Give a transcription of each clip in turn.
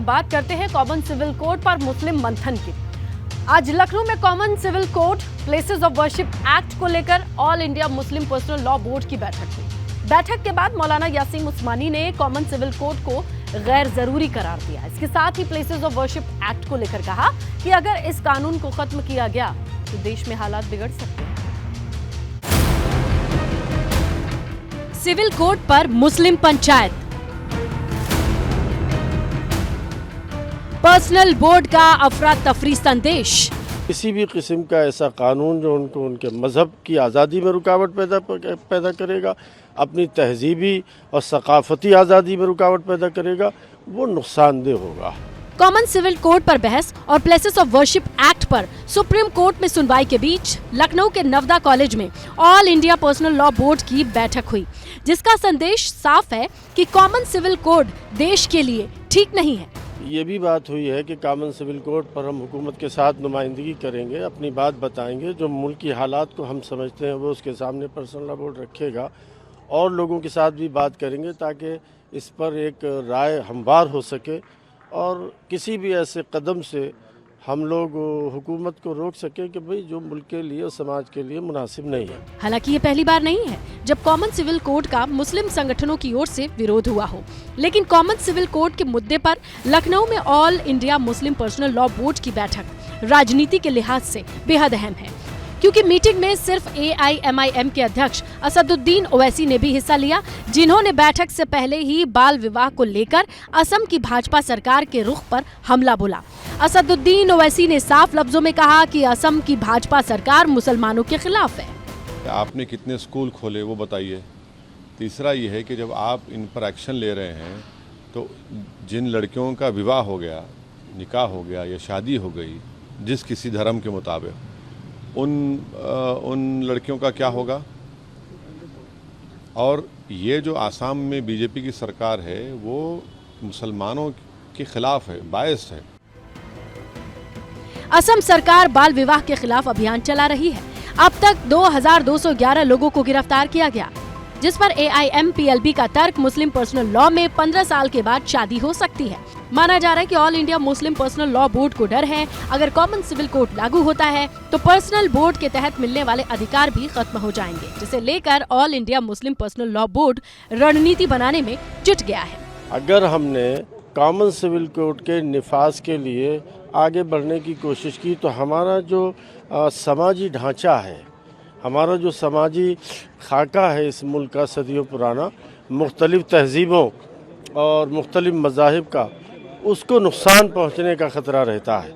बात करते हैं कॉमन सिविल कोड पर मुस्लिम मंथन की। आज लखनऊ में common civil code Places of Worship Act को लेकर All India Muslim Personal Law Board की बैठक हुई। बैठक के बाद मौलाना यासीन उस्मानी ने कॉमन सिविल कोड को गैर जरूरी करार दिया। इसके साथ ही प्लेसेस ऑफ वर्शिप एक्ट को लेकर कहा कि अगर इस कानून को खत्म किया गया तो देश में हालात बिगड़ सकते हैं। सिविल कोड पर मुस्लिम पंचायत, पर्सनल बोर्ड का अफरा तफरी संदेश। किसी भी किस्म का ऐसा कानून जो उनको उनके मजहब की आज़ादी में रुकावट पैदा करेगा, अपनी तहजीबी और सकाफती आज़ादी में रुकावट पैदा करेगा, वो नुकसानदेह होगा। कॉमन सिविल कोड पर बहस और प्लेसेस ऑफ वर्शिप एक्ट पर सुप्रीम कोर्ट में सुनवाई के बीच लखनऊ के नवदा कॉलेज में all India personal Law Board की बैठक हुई, जिसका संदेश साफ है कि कॉमन सिविल कोड देश के लिए ठीक नहीं है। ये भी बात हुई है कि कॉमन सिविल कोड पर हम हुकूमत के साथ नुमाइंदगी करेंगे, अपनी बात बताएंगे, जो मुल्क की हालात को हम समझते हैं वो उसके सामने पर्सनल लॉ बोर्ड रखेगा और लोगों के साथ भी बात करेंगे ताकि इस पर एक राय हमवार हो सके और किसी भी ऐसे कदम से हम लोग हुकूमत को रोक सके कि भाई जो मुल्क के लिए और समाज के लिए मुनासिब नहीं है। हालांकि ये पहली बार नहीं है जब कॉमन सिविल कोड का मुस्लिम संगठनों की ओर से विरोध हुआ हो, लेकिन कॉमन सिविल कोड के मुद्दे पर लखनऊ में all India Muslim Personal Law Board की बैठक राजनीति के लिहाज से बेहद अहम है, क्योंकि मीटिंग में सिर्फ AIMIM के अध्यक्ष असदुद्दीन ओवैसी ने भी हिस्सा लिया, जिन्होंने बैठक से पहले ही बाल विवाह को लेकर असम की भाजपा सरकार के रुख पर हमला बोला। असदुद्दीन ओवैसी ने साफ लफ्जों में कहा कि असम की भाजपा सरकार मुसलमानों के खिलाफ है। आपने कितने स्कूल खोले वो बताइए। तीसरा ये है कि जब आप इन पर एक्शन ले रहे हैं तो जिन लड़कियों का विवाह हो गया, निकाह हो गया या शादी हो गई जिस किसी धर्म के मुताबिक, उन लड़कियों का क्या होगा? और ये जो आसाम में बीजेपी की सरकार है वो मुसलमानों के खिलाफ है, बायस्ड है। असम सरकार बाल विवाह के खिलाफ अभियान चला रही है। अब तक 2211 लोगों को गिरफ्तार किया गया, जिस पर AIMPLB का तर्क मुस्लिम पर्सनल लॉ में 15 साल के बाद शादी हो सकती है। माना जा रहा है कि all India Muslim Personal Law board को डर है, अगर कॉमन सिविल कोड लागू होता है तो पर्सनल बोर्ड के तहत मिलने वाले अधिकार भी खत्म हो जाएंगे, जिसे लेकर All India Muslim Personal Law board रणनीति बनाने में जुट गया है। अगर हमने कॉमन सिविल कोड के निफाज के लिए आगे बढ़ने की कोशिश की तो हमारा जो समाजी ढांचा है, हमारा जो समाजी खाका है इस मुल्क का सदियों पुराना, मुख्तलिफ तहजीबों और मुख्तलिफ मज़ाहिब का, उसको नुकसान पहुँचने का खतरा रहता है।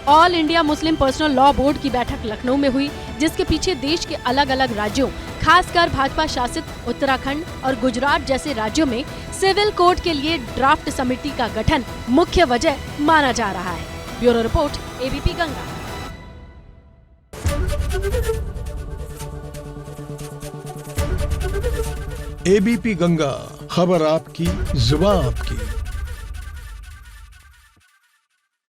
All India Muslim Personal Law Board की बैठक लखनऊ में हुई, जिसके पीछे देश के अलग अलग राज्यों, खासकर भाजपा शासित उत्तराखंड और गुजरात जैसे राज्यों में सिविल कोड के लिए ड्राफ्ट समिति का गठन मुख्य वजह माना जा रहा है। Bureau report, ABP Ganga. ABP Ganga, खबर आपकी, जुबान आपकी।